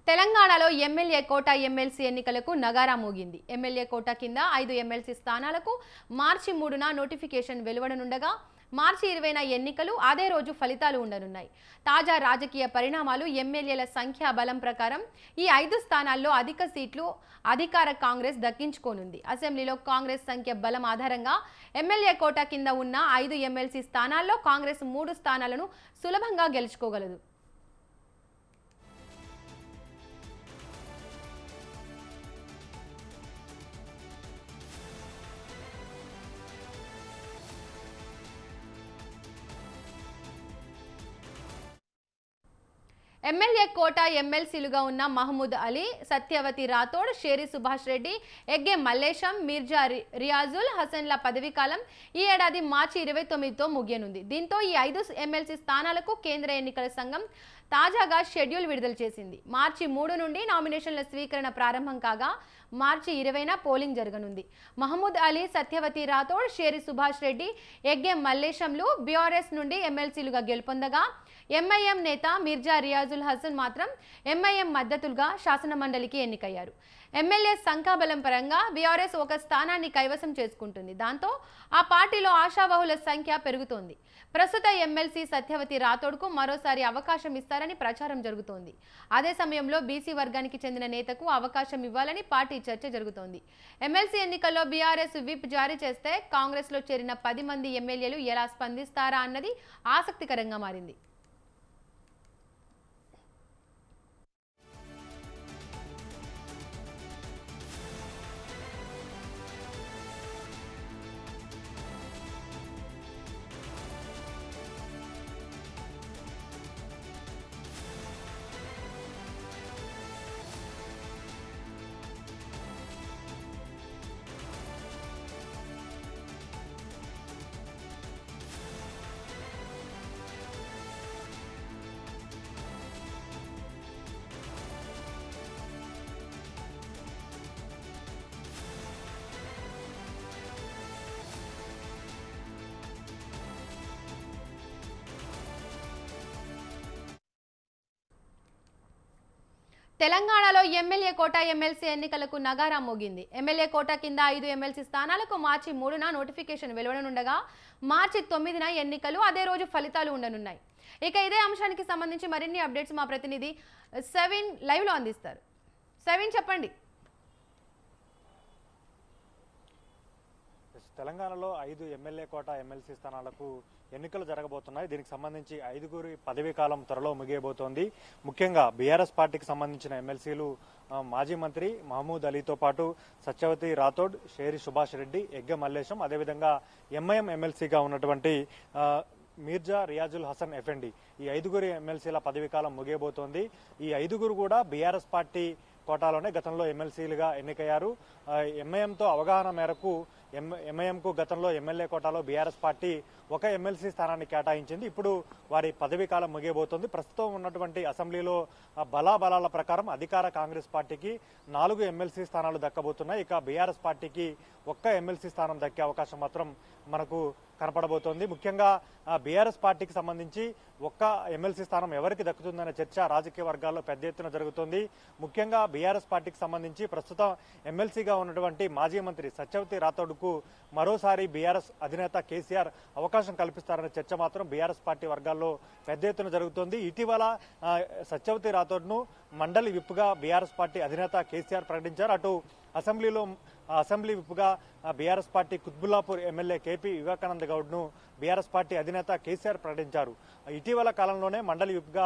తెలంగాణలో ఎమ్మెల్యే కోట ఎమ్మెల్సీ ఎన్నికలకు నగారా మోగింది. ఎమ్మెల్యే కోట కింద 5 ఎమ్మెల్సీ స్థానాలకు మార్చి 3న నోటిఫికేషన్ వెలువడనుండగా మార్చి 20న ఎన్నికలు, అదే రోజు ఫలితాలు ఉండనున్నాయి. తాజా రాజకీయ పరిణామాలు, ఎమ్మెల్యేల సంఖ్యా బలం ప్రకారం ఈ 5 స్థానాల్లో అధిక సీట్లు అధికార కాంగ్రెస్ దక్కించుకోనుంది. అసెంబ్లీలో కాంగ్రెస్ సంఖ్య బలం ఆధారంగా ఎమ్మెల్యే కోట కింద ఉన్న 5 ఎమ్మెల్సీ స్థానాల్లో కాంగ్రెస్ 3 స్థానాలను సులభంగా గెలుచుకోగలదు. ఎమ్మెల్యే కోట ఎమ్మెల్సీలుగా ఉన్న మహమూద్ అలీ, సత్యవతి రాథోడ్, షేరి సుభాష్ రెడ్డి, ఎగ్గే మల్లేశం, మీర్జా రియాజుల్ హసన్ల పదవీకాలం ఈ ఏడాది మార్చి 29తో ముగియనుంది. దీంతో ఈ 5 ఎమ్మెల్సీ స్థానాలకు కేంద్ర ఎన్నికల సంఘం తాజాగా షెడ్యూల్ విడుదల చేసింది. మార్చి 3 నుండి నామినేషన్ల స్వీకరణ ప్రారంభం కాగా మార్చి 20న పోలింగ్ జరగనుంది. మహమూద్ అలీ, సత్యవతి రాథోడ్, షేరి సుభాష్ రెడ్డి, ఎగ్గే మల్లేశంలు బీఆర్ఎస్ నుండి ఎమ్మెల్సీలుగా గెలుపొందగా ఎంఐఎం నేత మీర్జా రియాజుల్ హసన్ మాత్రం ఎంఐఎం మద్దతులుగా శాసనమండలికి ఎన్నికయ్యారు. ఎమ్మెల్యే సంఖ్యాబలం పరంగా బీఆర్ఎస్ ఒక స్థానాన్ని కైవసం చేసుకుంటుంది. దాంతో ఆ పార్టీలో ఆశావహుల సంఖ్య పెరుగుతోంది. ప్రస్తుత ఎమ్మెల్సీ సత్యవతి రాథోడ్కు మరోసారి అవకాశం ఇస్తారని ప్రచారం జరుగుతోంది. అదే సమయంలో బీసీ వర్గానికి చెందిన నేతకు అవకాశం ఇవ్వాలని పార్టీ చర్చ జరుగుతోంది. ఎమ్మెల్సీ ఎన్నికల్లో బీఆర్ఎస్ విప్ జారీ చేస్తే కాంగ్రెస్లో చేరిన 10 మంది ఎమ్మెల్యేలు ఎలా స్పందిస్తారా అన్నది ఆసక్తికరంగా మారింది. తెలంగాణలో ఎమ్మెల్యే కోట ఎమ్మెల్సీ ఎన్నికలకు నగారా మోగింది. ఎమ్మెల్యే కోట కింద 5 ఎమ్మెల్సీ స్థానాలకు మార్చి 3న నోటిఫికేషన్ వెలువడనుండగా మార్చి 9న ఎన్నికలు, అదే రోజు ఫలితాలు ఉండనున్నాయి. ఇక ఇదే అంశానికి సంబంధించి మరిన్ని అప్డేట్స్ మా ప్రతినిధి సెవిన్ లైవ్లో అందిస్తారు. సెవిన్, చెప్పండి. తెలంగాణలో 5 ఎమ్మెల్యే కోట ఎమ్మెల్సీ స్థానాలకు ఎన్నికలు జరగబోతున్నాయి. దీనికి సంబంధించి 5గురి పదవీ కాలం త్వరలో ముగియబోతోంది. ముఖ్యంగా బీఆర్ఎస్ పార్టీకి సంబంధించిన ఎమ్మెల్సీలు మాజీ మంత్రి మహమూద్ అలీతో పాటు సత్యవతి రాథోడ్, షేరి సుభాష్ రెడ్డి, ఎగ్గ మల్లేశం, అదేవిధంగా ఎంఐఎం ఎమ్మెల్సీగా ఉన్నటువంటి మీర్జా రియాజుల్ హసన్ ఎఫ్ఎండి, ఈ 5గురి ఎమ్మెల్సీల పదవీ కాలం ముగియబోతోంది. ఈ 5గురు కూడా బీఆర్ఎస్ పార్టీ కోటాలోనే గతంలో ఎమ్మెల్సీలుగా ఎన్నికయ్యారు. ఎంఐఎంతో అవగాహన మేరకు ఎంఐఎంకు గతంలో ఎమ్మెల్యే కోటాలో బీఆర్ఎస్ పార్టీ ఒక ఎమ్మెల్సీ స్థానాన్ని కేటాయించింది. ఇప్పుడు వారి పదవీ కాలం ముగియబోతోంది. ప్రస్తుతం ఉన్నటువంటి అసెంబ్లీలో బలాబలాల ప్రకారం అధికార కాంగ్రెస్ పార్టీకి 4 ఎమ్మెల్సీ స్థానాలు దక్కబోతున్నాయి. ఇక బీఆర్ఎస్ పార్టీకి ఒక్క ఎమ్మెల్సీ స్థానం దక్కే అవకాశం మాత్రం మనకు కనపడబోతోంది. ముఖ్యంగా బీఆర్ఎస్ పార్టీకి సంబంధించి ఒక్క ఎమ్మెల్సీ స్థానం ఎవరికి దక్కుతుందనే చర్చ రాజకీయ వర్గాల్లో పెద్ద ఎత్తున జరుగుతోంది. ముఖ్యంగా బీఆర్ఎస్ పార్టీకి సంబంధించి ప్రస్తుతం ఎమ్మెల్సీగా ఉన్నటువంటి మాజీ మంత్రి సత్యవతి రాథోడ్కు మరోసారి బీఆర్ఎస్ అధినేత కేసీఆర్ అవకాశం కల్పిస్తారనే చర్చ మాత్రం బీఆర్ఎస్ పార్టీ వర్గాల్లో పెద్ద ఎత్తున జరుగుతోంది. ఇటీవల సత్యవతి రాథోడ్ను మండలి విప్గా బీఆర్ఎస్ పార్టీ అధినేత కేసీఆర్ ప్రకటించారు. అటు అసెంబ్లీ విప్గా బీఆర్ఎస్ పార్టీ కుత్బుల్లాపూర్ ఎమ్మెల్యే కేపీ వివేకానంద గౌడ్ను బీఆర్ఎస్ పార్టీ అధినేత కేసీఆర్ ప్రకటించారు. ఇటీవల కాలంలోనే మండలి విప్గా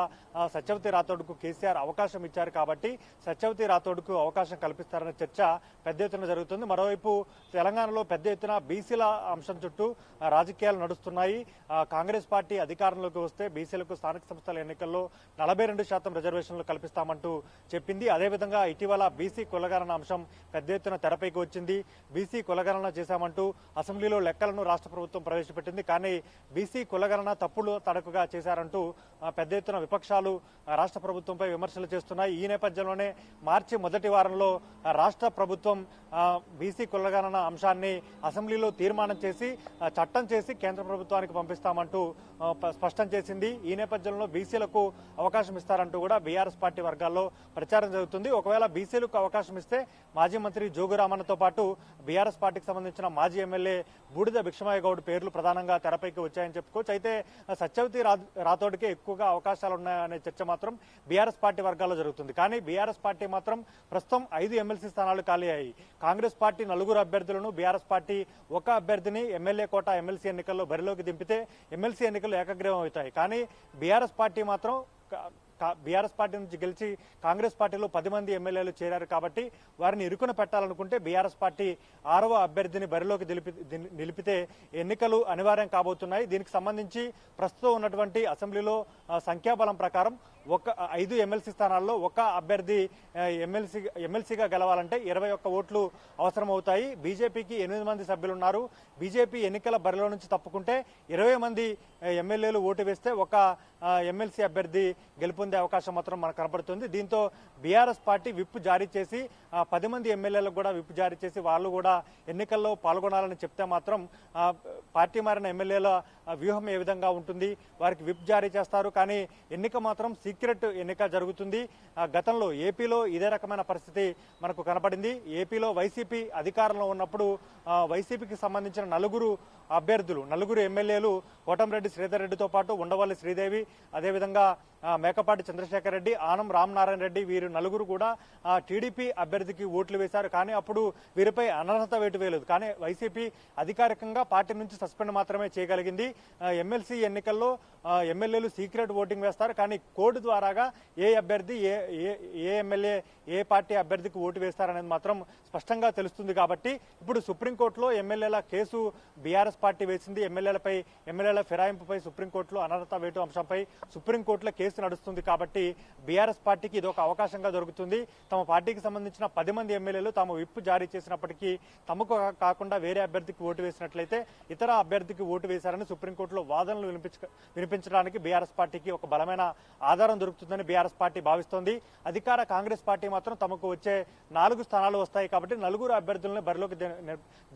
సత్యవతి రాథోడ్కు కేసీఆర్ అవకాశం ఇచ్చారు కాబట్టి సత్యవతి రాథోడ్కు అవకాశం కల్పిస్తారనే చర్చ పెద్ద ఎత్తున జరుగుతుంది. మరోవైపు తెలంగాణలో పెద్ద ఎత్తున బీసీల అంశం చుట్టూ రాజకీయాలు నడుస్తున్నాయి. కాంగ్రెస్ పార్టీ అధికారంలోకి వస్తే బీసీలకు స్థానిక సంస్థల ఎన్నికల్లో 42% రిజర్వేషన్లు కల్పిస్తామంటూ చెప్పింది. అదేవిధంగా ఇటీవల బీసీ కులగణన అంశం పెద్ద ఎత్తున తెరపైకి తీసుకొచ్చింది, బీసీ కులగణన చేశామంటూ అసెంబ్లీలో లెక్కలను రాష్ట్ర ప్రభుత్వం ప్రవేశపెట్టింది. కానీ బీసీ కులగణన తప్పులు తడకగా చేశారంటూ పెద్ద ఎత్తున విపక్షాలు రాష్ట్ర ప్రభుత్వంపై విమర్శలు చేస్తున్నాయి. ఈ నేపథ్యంలోనే మార్చి మొదటి వారంలో రాష్ట్ర ప్రభుత్వం బీసీ కులగణన అంశాన్ని అసెంబ్లీలో తీర్మానం చేసి చట్టం చేసి కేంద్ర ప్రభుత్వానికి పంపిస్తామంటూ స్పష్టం చేసింది. ఈ నేపథ్యంలో బీసీలకు అవకాశం ఇస్తారంటూ కూడా బీఆర్ఎస్ పార్టీ వర్గాల్లో ప్రచారం జరుగుతుంది. ఒకవేళ బీసీలకు అవకాశం ఇస్తే మాజీ మంత్రి జోగురామన్నతో పాటు బీఆర్ఎస్ పార్టీకి సంబంధించిన మాజీ ఎమ్మెల్యే బూడిద భిక్షమయ్య గౌడ్ పేర్లు ప్రధానంగా తెరపైకి వచ్చాయని చెప్పుకోవచ్చు. అయితే సత్యవతి రాథోడ్కి ఎక్కువగా అవకాశాలు ఉన్నాయనే చర్చ మాత్రం బీఆర్ఎస్ పార్టీ వర్గాల్లో జరుగుతుంది. కానీ బీఆర్ఎస్ పార్టీ మాత్రం ప్రస్తుతం 5 ఎమ్మెల్సీ స్థానాలు ఖాళీ అయ్యాయి. కాంగ్రెస్ పార్టీ 4 అభ్యర్థులను, బీఆర్ఎస్ పార్టీ 1 అభ్యర్థిని ఎమ్మెల్యే కోట ఎమ్మెల్సీ ఎన్నికల్లో బరిలోకి దింపితే ఎమ్మెల్సీ ఎన్నికలు ఏకగ్రీవం అవుతాయి. కానీ బీఆర్ఎస్ పార్టీ మాత్రం బీఆర్ఎస్ పార్టీ నుంచి గెలిచి కాంగ్రెస్ పార్టీలో 10 మంది ఎమ్మెల్యేలు చేరారు కాబట్టి వారిని ఇరుకున పెట్టాలనుకుంటే బీఆర్ఎస్ పార్టీ 6వ అభ్యర్థిని బరిలోకి నిలిపితే ఎన్నికలు అనివార్యం కాబోతున్నాయి. దీనికి సంబంధించి ప్రస్తుతం ఉన్నటువంటి అసెంబ్లీలో సంఖ్యాబలం ప్రకారం 5 ఎమ్మెల్సీ స్థానాల్లో 1 అభ్యర్థి ఎమ్మెల్సీగా గెలవాలంటే 21 ఓట్లు అవసరమవుతాయి. బీజేపీకి 8 మంది సభ్యులున్నారు. బీజేపీ ఎన్నికల బరిలో నుంచి తప్పుకుంటే 20 మంది ఎమ్మెల్యేలు ఓటు వేస్తే 1 ఎమ్మెల్సీ అభ్యర్థి గెలుపొందే అవకాశం మాత్రం మనకు కనపడుతుంది. దీంతో బీఆర్ఎస్ పార్టీ విప్ జారీ చేసి 10 మంది ఎమ్మెల్యేలకు కూడా విప్ జారీ చేసి వాళ్ళు కూడా ఎన్నికల్లో పాల్గొనాలని చెప్తే మాత్రం పార్టీ మారిన ఎమ్మెల్యేల వ్యూహం ఏ విధంగా ఉంటుంది, వారికి విప్ జారీ చేస్తారు. కానీ ఎన్నిక మాత్రం సీక్రెట్ ఎన్నిక జరుగుతుంది. గతంలో ఏపీలో ఇదే రకమైన పరిస్థితి మనకు కనపడింది. ఏపీలో వైసీపీ అధికారంలో ఉన్నప్పుడు వైసీపీకి సంబంధించిన 4 ఎమ్మెల్యేలు కోటంరెడ్డి శ్రీధర్ రెడ్డితో పాటు ఉండవల్లి శ్రీదేవి, అదేవిధంగా మేకపాటి చంద్రశేఖర్ రెడ్డి, ఆనం రామనారాయణ రెడ్డి, వీరు 4 కూడా టీడీపీ అభ్యర్థికి ఓట్లు వేశారు. కానీ అప్పుడు వీరిపై అనర్హత వేటు వేయలేదు. కానీ వైసీపీ అధికారికంగా పార్టీ నుంచి సస్పెండ్ మాత్రమే చేయగలిగింది. ఎమ్మెల్సీ ఎన్నికల్లో ఎమ్మెల్యేలు సీక్రెట్ ఓటింగ్ వేస్తారు. కానీ కోడ్ ద్వారాగా ఏ అభ్యర్థి ఏ ఎమ్మెల్యే ఏ పార్టీ అభ్యర్థికి ఓటు వేస్తారనేది మాత్రం స్పష్టంగా తెలుస్తుంది. కాబట్టి ఇప్పుడు సుప్రీంకోర్టులో ఎమ్మెల్యేల కేసు బీఆర్ఎస్ పార్టీ వేసింది. ఎమ్మెల్యేల ఫిరాయింపుపై సుప్రీంకోర్టులో అనర్హత వేటు అంశంపై సుప్రీంకోర్టులో కేసు నడుస్తుంది. కాబట్టి బీఆర్ఎస్ పార్టీకి ఇది ఒక అవకాశంగా దొరుకుతుంది. తమ పార్టీకి సంబంధించిన 10 మంది ఎమ్మెల్యేలు తాము విప్ జారీ చేసినప్పటికీ తమకు కాకుండా వేరే అభ్యర్థికి ఓటు వేసినట్లయితే ఇతర అభ్యర్థికి ఓటు వేశారని సుప్రీంకోర్టులో వాదనలు వినిపించడానికి బీఆర్ఎస్ పార్టీకి ఒక బలమైన ఆధారం దొరుకుతుందని బీఆర్ఎస్ పార్టీ భావిస్తోంది. అధికార కాంగ్రెస్ పార్టీ మాత్రం తమకు వచ్చే 4 స్థానాలు వస్తాయి కాబట్టి 4 అభ్యర్థులను బరిలోకి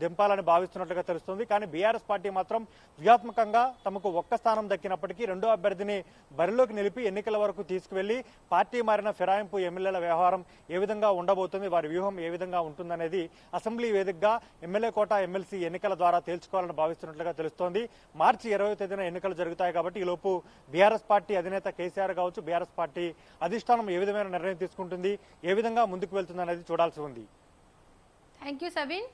దింపాలని భావిస్తున్నట్లుగా తెలుస్తుంది. కానీ బీఆర్ఎస్ పార్టీ మాత్రం వ్యూహాత్మకంగా తమకు 1 స్థానం దక్కినప్పటికీ 2వ అభ్యర్థిని బరిలోకి నిలిపి ఎన్నికల వరకు తీసుకువెళ్లి పార్టీ మారిన ఫిరాయింపు ఎమ్మెల్యేల వ్యవహారం ఏ విధంగా ఉండబోతుంది, వారి వ్యూహం ఏ విధంగా ఉంటుందనేది అసెంబ్లీ వేదికగా ఎమ్మెల్యే కోట ఎమ్మెల్సీ ఎన్నికల ద్వారా తేల్చుకోవాలని భావిస్తున్నట్లుగా తెలుస్తోంది. మార్చి 20వ తేదీన ఎన్నికలు జరుగుతాయి కాబట్టి ఈలోపు బీఆర్ఎస్ పార్టీ అధినేత కేసీఆర్ కావచ్చు, బీఆర్ఎస్ పార్టీ అధిష్టానం ఏ విధమైన నిర్ణయం తీసుకుంటుంది, ఏ విధంగా ముందుకు వెళ్తుంది అనేది చూడాల్సి ఉంది. Thank you Saveen.